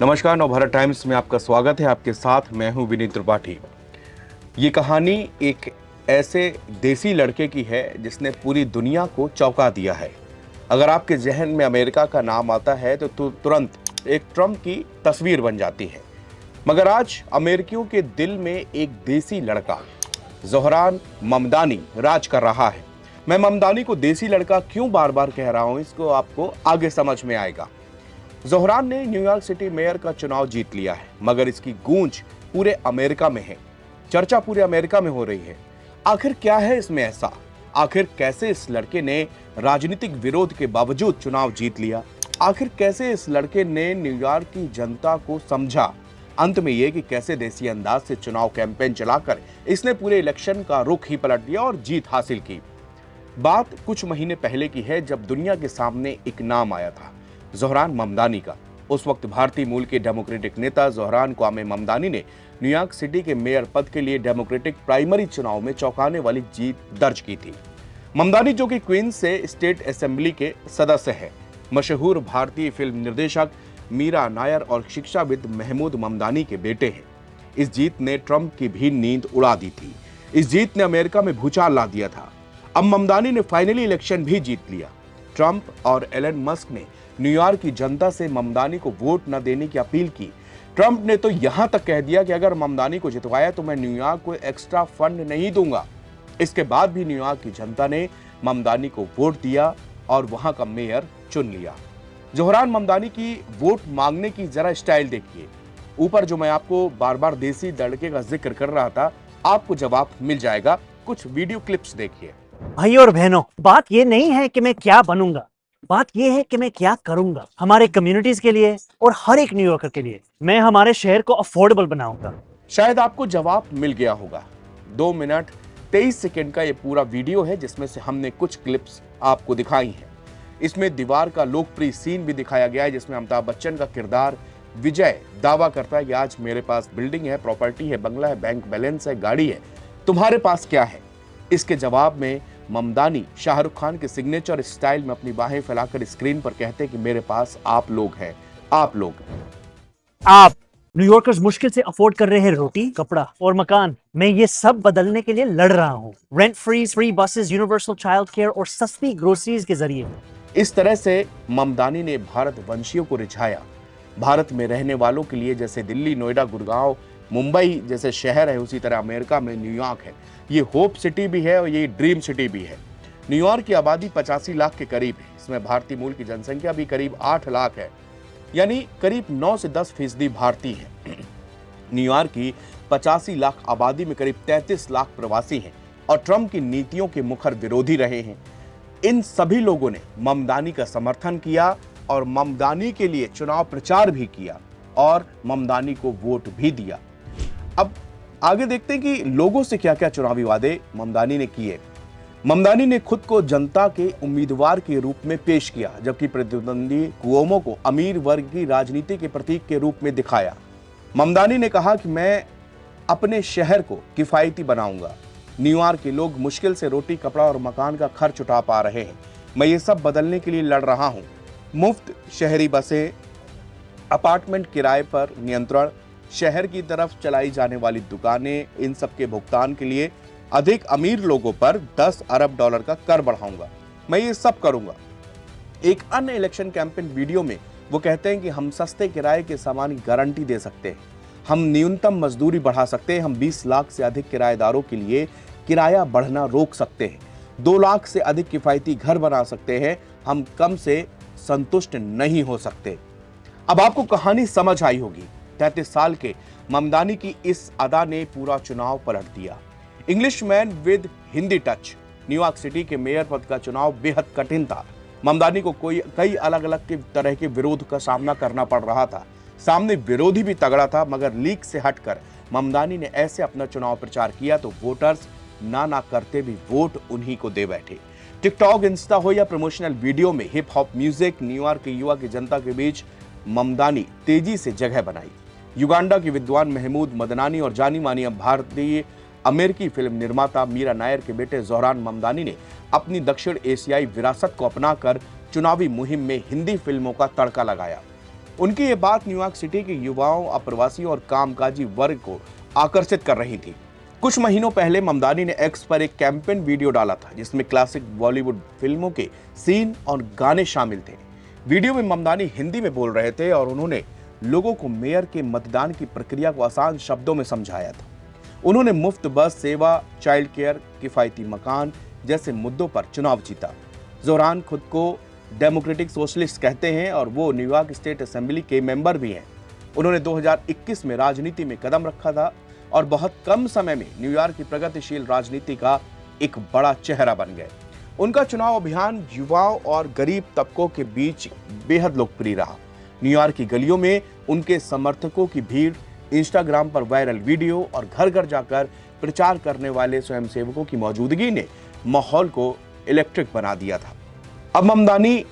नमस्कार, नवभारत टाइम्स में आपका स्वागत है। आपके साथ मैं हूं विनीत त्रिपाठी। ये कहानी एक ऐसे देसी लड़के की है जिसने पूरी दुनिया को चौंका दिया है। अगर आपके जहन में अमेरिका का नाम आता है तो तुरंत एक ट्रंप की तस्वीर बन जाती है। मगर आज अमेरिकियों के दिल में एक देसी लड़का ज़ोहरान ममदानी राज कर रहा है। मैं ममदानी को देसी लड़का क्यों बार बार कह रहा हूं, इसको आपको आगे समझ में आएगा। ज़ोहरान ने न्यूयॉर्क सिटी मेयर का चुनाव जीत लिया है, मगर इसकी गूंज पूरे अमेरिका में है। चर्चा पूरे अमेरिका में हो रही है। आखिर क्या है इसमें ऐसा? आखिर कैसे इस लड़के ने राजनीतिक विरोध के बावजूद चुनाव जीत लिया? आखिर कैसे इस लड़के ने न्यूयॉर्क की जनता को समझा? अंत में यह कि कैसे देसी अंदाज से चुनाव कैंपेन चलाकर इसने पूरे इलेक्शन का रुख ही पलट दिया और जीत हासिल की। बात कुछ महीने पहले की है, जब दुनिया के सामने एक नाम आया था, ज़ोहरान ममदानी का। उस वक्त भारतीय मूल के डेमोक्रेटिक नेता ज़ोहरान क्वामे ममदानी ने न्यूयॉर्क सिटी के मेयर पद के लिए डेमोक्रेटिक प्राइमरी चुनाव में चौंकाने वाली जीत दर्ज की थी। ममदानी, जो कि क्वींस से स्टेट असेंबली के सदस्य हैं, मशहूर भारतीय फिल्म निर्देशक मीरा नायर और शिक्षाविद महमूद ममदानी के बेटे हैं। इस जीत ने ट्रंप की भी नींद उड़ा दी थी। इस जीत ने अमेरिका में भूचाल ला दिया था। अब ममदानी ने फाइनली इलेक्शन भी जीत लिया। ट्रंप और एलन मस्क ने न्यूयॉर्क की जनता से ममदानी को वोट न देने की अपील की। ट्रंप ने तो यहां तक कह दिया कि अगर ममदानी को जितवाया तो मैं न्यूयॉर्क को एक्स्ट्रा फंड नहीं दूंगा। इसके बाद भी न्यूयॉर्क की जनता ने ममदानी को वोट दिया और वहां का मेयर चुन लिया। ज़ोहरान ममदानी की वोट मांगने की जरा स्टाइल देखिए। ऊपर जो मैं आपको बार बार देसी लड़के का जिक्र कर रहा था, आपको जवाब मिल जाएगा। कुछ वीडियो क्लिप्स देखिए। भाई और बहनों, बात ये नहीं है कि मैं क्या बनूंगा, बात ये है कि मैं क्या करूंगा हमारे कम्युनिटीज के लिए और हर एक न्यूयॉर्कर के लिए। मैं हमारे शहर को अफोर्डेबल बनाऊंगा। शायद आपको जवाब मिल गया होगा। 2 मिनट 23 सेकंड का ये पूरा वीडियो है, जिसमें से हमने कुछ क्लिप्स आपको दिखाई हैं। इसमें दीवार का लोकप्रिय सीन भी दिखाया गया है, जिसमें अमिताभ बच्चन का किरदार विजय दावा करता है कि आज मेरे पास बिल्डिंग है, प्रॉपर्टी है, बंगला है, बैंक बैलेंस है, गाड़ी है, तुम्हारे पास क्या है? इसके जवाब में ममदानी शाहरुख खान के सिग्नेचर स्टाइल में अपनी बाहें फैलाकर स्क्रीन पर कहते हैं कि मेरे पास आप लोग हैं, आप लोग। आप न्यूयॉर्कर्स मुश्किल से अफोर्ड कर रहे हैं रोटी, कपड़ा और मकान। मैं ये सब बदलने के लिए लड़ रहा हूँ। Rent free buses, universal child care और सस्ती ग्रोसरीज के जरिए। इस तरह से ममदानी ने भारत वंशियों को रिझाया। भारत में रहने वालों के लिए जैसे दिल्ली, नोएडा, गुड़गांव, मुंबई जैसे शहर है, उसी तरह अमेरिका में न्यूयॉर्क है। ये होप सिटी भी है और ये ड्रीम सिटी भी है। न्यूयॉर्क की आबादी 85 लाख के करीब है। इसमें भारतीय मूल की जनसंख्या भी करीब 8 लाख है, यानी करीब 9 से 10% भारतीय है। न्यूयॉर्क की 85 लाख आबादी में करीब 33 लाख प्रवासी हैं और ट्रंप की नीतियों के मुखर विरोधी रहे हैं। इन सभी लोगों ने ममदानी का समर्थन किया और ममदानी के लिए चुनाव प्रचार भी किया और ममदानी को वोट भी दिया। अब आगे देखते हैं कि लोगों से क्या क्या चुनावी वादे ममदानी ने किए। ममदानी ने खुद को जनता के उम्मीदवार के रूप में पेश किया, जबकि प्रतिद्वंदी कुओमो को अमीर वर्ग की राजनीति के प्रतीक के रूप में दिखाया। ममदानी ने कहा कि मैं अपने शहर को किफायती बनाऊंगा। न्यूयॉर्क के लोग मुश्किल से रोटी, कपड़ा और मकान का खर्च उठा पा रहे हैं। मैं ये सब बदलने के लिए लड़ रहा हूं। मुफ्त शहरी बसें, अपार्टमेंट किराए पर नियंत्रण, शहर की तरफ चलाई जाने वाली दुकानें, इन सब के भुगतान के लिए अधिक अमीर लोगों पर 10 अरब डॉलर का कर बढ़ाऊंगा। मैं ये सब करूंगा। एक अन्य इलेक्शन कैंपेन वीडियो में वो कहते हैं कि हम सस्ते किराए के सामान की गारंटी दे सकते हैं, हम न्यूनतम मजदूरी बढ़ा सकते हैं, हम 20 लाख से अधिक किराएदारों के लिए किराया बढ़ना रोक सकते हैं, 2 लाख से अधिक किफायती घर बना सकते हैं, हम कम से संतुष्ट नहीं हो सकते। अब आपको कहानी समझ आई होगी। 33 साल के ममदानी की इस अदा ने पूरा चुनाव पलट दिया। Englishman with Hindi touch. New York city के मेयर पद का चुनाव बेहद कठिन था। ममदानी को कई अलग अलग तरह के विरोध का सामना करना पड़ रहा था। सामने विरोधी भी तगड़ा था, मगर लीक से हटकर ममदानी ने ऐसे अपना चुनाव प्रचार किया तो वोटर्स ना करते भी वोट उन्हीं को दे बैठे। टिकटॉक, इंस्टा हो या प्रमोशनल वीडियो में हिप हॉप म्यूजिक, न्यूयॉर्क के युवा की जनता के बीच ममदानी तेजी से जगह बनाई। युगांडा के विद्वान महमूद मदनानी और जानी मानी भारतीय अमेरिकी फिल्म निर्माता मीरा नायर के बेटे ज़ोहरान ममदानी ने अपनी दक्षिण एशियाई विरासत को अपनाकर चुनावी मुहिम में हिंदी फिल्मों का तड़का लगाया। उनकी ये बात न्यूयॉर्क सिटी के युवाओं, अप्रवासियों और कामकाजी वर्ग को आकर्षित कर रही थी। कुछ महीनों पहले ममदानी ने एक्स पर एक कैंपेन वीडियो डाला था जिसमें क्लासिक बॉलीवुड फिल्मों के सीन और गाने शामिल थे। वीडियो में ममदानी हिंदी में बोल रहे थे और उन्होंने लोगों को मेयर के मतदान की प्रक्रिया को आसान शब्दों में समझाया था। उन्होंने मुफ्त बस सेवा, चाइल्ड केयर, किफायती मकान जैसे मुद्दों पर चुनाव जीता। जोहरान खुद को डेमोक्रेटिक सोशलिस्ट कहते हैं और वो न्यूयॉर्क स्टेट असेंबली के मेंबर भी हैं। उन्होंने 2021 में राजनीति में कदम रखा था और बहुत कम समय में न्यूयॉर्क की प्रगतिशील राजनीति का एक बड़ा चेहरा बन गए। उनका चुनाव अभियान युवाओं और गरीब तबकों के बीच बेहद लोकप्रिय रहा। न्यूयॉर्क की गलियों में उनके समर्थकों की भीड़, इंस्टाग्राम पर वायरल वीडियो और घर घर जाकर प्रचार करने वाले स्वयंसेवकों की मौजूदगी ने माहौल को इलेक्ट्रिक बना दिया था। अब ममदानी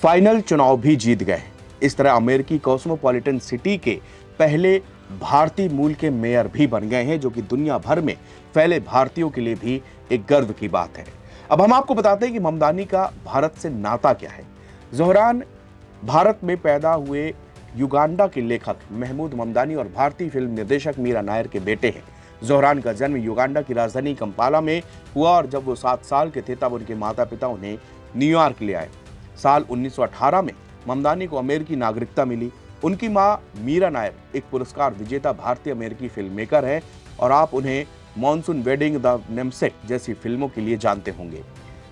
फाइनल चुनाव भी जीत गए। इस तरह अमेरिकी कॉस्मोपॉलिटन सिटी के पहले भारतीय मूल के मेयर भी बन गए हैं, जो कि दुनिया भर में फैले भारतीयों के लिए भी एक गर्व की बात है। अब हम आपको बताते हैं कि ममदानी का भारत से नाता क्या है। जोहरान भारत में पैदा हुए युगांडा के लेखक महमूद ममदानी और भारतीय फिल्म निर्देशक मीरा नायर के बेटे हैं। जोहरान का जन्म युगांडा की राजधानी कंपाला में हुआ और जब वो 7 साल के थे तब उनके माता पिता उन्हें न्यूयॉर्क ले आए। साल 1918 में ममदानी को अमेरिकी नागरिकता मिली। उनकी मां मीरा नायर एक पुरस्कार विजेता भारतीय अमेरिकी फिल्म मेकर है और आप उन्हें मॉनसून वेडिंग, द नेमसेक जैसी फिल्मों के लिए जानते होंगे।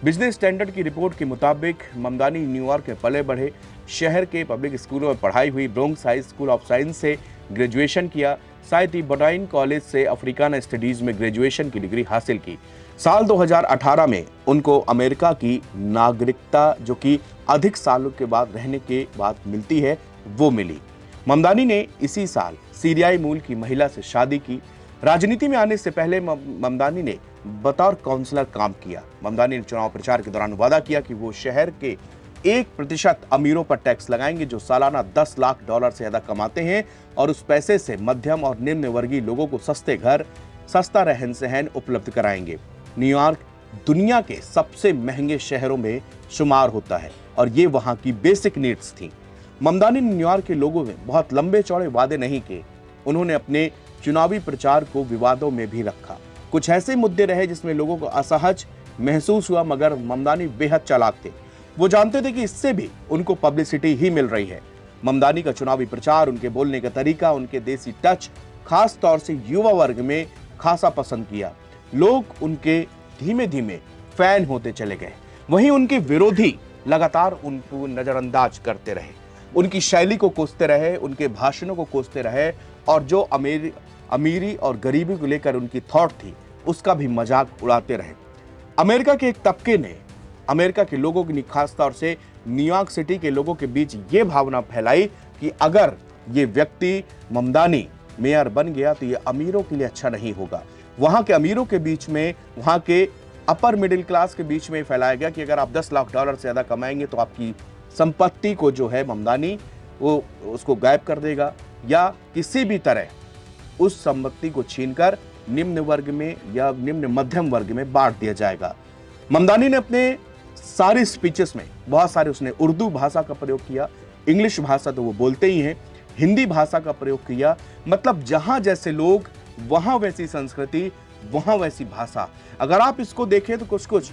बिजनेस स्टैंडर्ड की रिपोर्ट के मुताबिक ममदानी न्यूयॉर्क में पले बढ़े। शहर के पब्लिक स्कूलों में पढ़ाई हुई। Bronx high school of science से ग्रेजुएशन किया। साथ ही बोडाइन कॉलेज से अफ्रीकाना स्टडीज में ग्रेजुएशन की डिग्री हासिल की। साल 2018 में उनको अमेरिका की नागरिकता, जो कि अधिक सालों के बाद रहने के बाद मिलती है, वो मिली। ममदानी ने इसी साल सीरियाई मूल की महिला से शादी की। राजनीति में आने से पहले ममदानी ने बतौर काउंसलर काम किया। ममदानी ने चुनाव प्रचार के दौरान वादा किया कि वो शहर के 1% अमीरों पर टैक्स लगाएंगे जो सालाना $10 लाख से ज्यादा कमाते हैं और उस पैसे से मध्यम और निम्न वर्गीय लोगों को सस्ते घर, सस्ता रहन सहन उपलब्ध कराएंगे। न्यूयॉर्क दुनिया के सबसे महंगे शहरों में शुमार होता है और ये वहां की बेसिक नीड्स थी। ममदानी ने न्यूयॉर्क के लोगों में बहुत लंबे चौड़े वादे नहीं किए। उन्होंने अपने चुनावी प्रचार को विवादों में भी रखा। कुछ ऐसे मुद्दे रहे जिसमें लोगों को असहज महसूस हुआ, मगर ममदानी बेहद चालाक थे। वो जानते थे कि इससे भी उनको पब्लिसिटी ही मिल रही है। ममदानी का चुनावी प्रचार, उनके बोलने का तरीका, उनके देसी टच खास तौर से युवा वर्ग में खासा पसंद किया। लोग उनके धीमे धीमे फैन होते चले गए। वहीं उनके विरोधी लगातार उनको नजरअंदाज करते रहे, उनकी शैली को कोसते रहे, उनके भाषणों को कोसते रहे और जो अमीरी और गरीबी को लेकर उनकी थॉट थी उसका भी मजाक उड़ाते रहे। अमेरिका के एक तबके ने अमेरिका के लोगों की, खास तौर से न्यूयॉर्क सिटी के लोगों के बीच ये भावना फैलाई कि अगर ये व्यक्ति ममदानी मेयर बन गया तो ये अमीरों के लिए अच्छा नहीं होगा। वहां के अमीरों के बीच में, वहां के अपर मिडिल क्लास के बीच में फैलाया गया कि अगर आप $10 लाख से ज्यादा कमाएंगे तो आपकी संपत्ति को जो है ममदानी वो उसको गायब कर देगा या किसी भी तरह उस संपत्ति को छीनकर निम्न वर्ग में या निम्न मध्यम वर्ग में बांट दिया जाएगा। ममदानी ने अपने सारी स्पीचेस में बहुत सारे उसने उर्दू भाषा का प्रयोग किया। इंग्लिश भाषा तो वो बोलते ही हैं, हिंदी भाषा का प्रयोग किया। मतलब जहां जैसे लोग वहां वैसी संस्कृति, वहां वैसी भाषा। अगर आप इसको देखें तो कुछ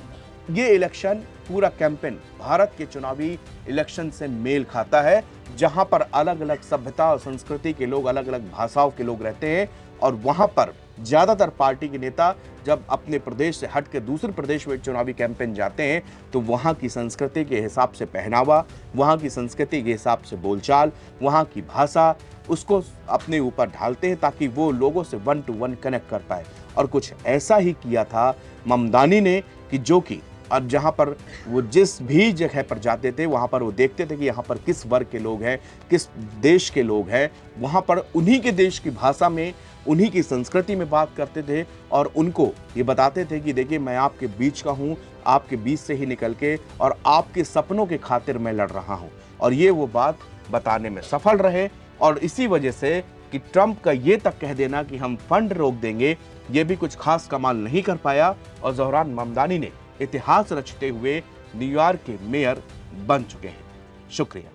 ये इलेक्शन, पूरा कैंपेन भारत के चुनावी इलेक्शन से मेल खाता है, जहां पर अलग अलग सभ्यता और संस्कृति के लोग, अलग अलग भाषाओं के लोग रहते हैं और वहां पर ज्यादातर पार्टी के नेता जब अपने प्रदेश से हट के दूसरे प्रदेश में चुनावी कैंपेन जाते हैं तो वहां की संस्कृति के हिसाब से पहनावा, वहां की संस्कृति के हिसाब से बोलचाल, वहां की भाषा, उसको अपने ऊपर ढालते हैं ताकि वो लोगों से 1 to 1 कनेक्ट कर पाए। और कुछ ऐसा ही किया था ममदानी ने कि जो कि अब जहाँ पर वो जिस भी जगह पर जाते थे वहाँ पर वो देखते थे कि यहाँ पर किस वर्ग के लोग हैं, किस देश के लोग हैं, वहाँ पर उन्हीं के देश की भाषा में, उन्हीं की संस्कृति में बात करते थे और उनको ये बताते थे कि देखिए मैं आपके बीच का हूँ, आपके बीच से ही निकल के और आपके सपनों के खातिर मैं लड़ रहा हूँ। और ये वो बात बताने में सफल रहे और इसी वजह से कि ट्रंप का ये तक कह देना कि हम फंड रोक देंगे, ये भी कुछ खास कमाल नहीं कर पाया और जोहरान ममदानी ने इतिहास रचते हुए न्यूयॉर्क के मेयर बन चुके हैं। शुक्रिया।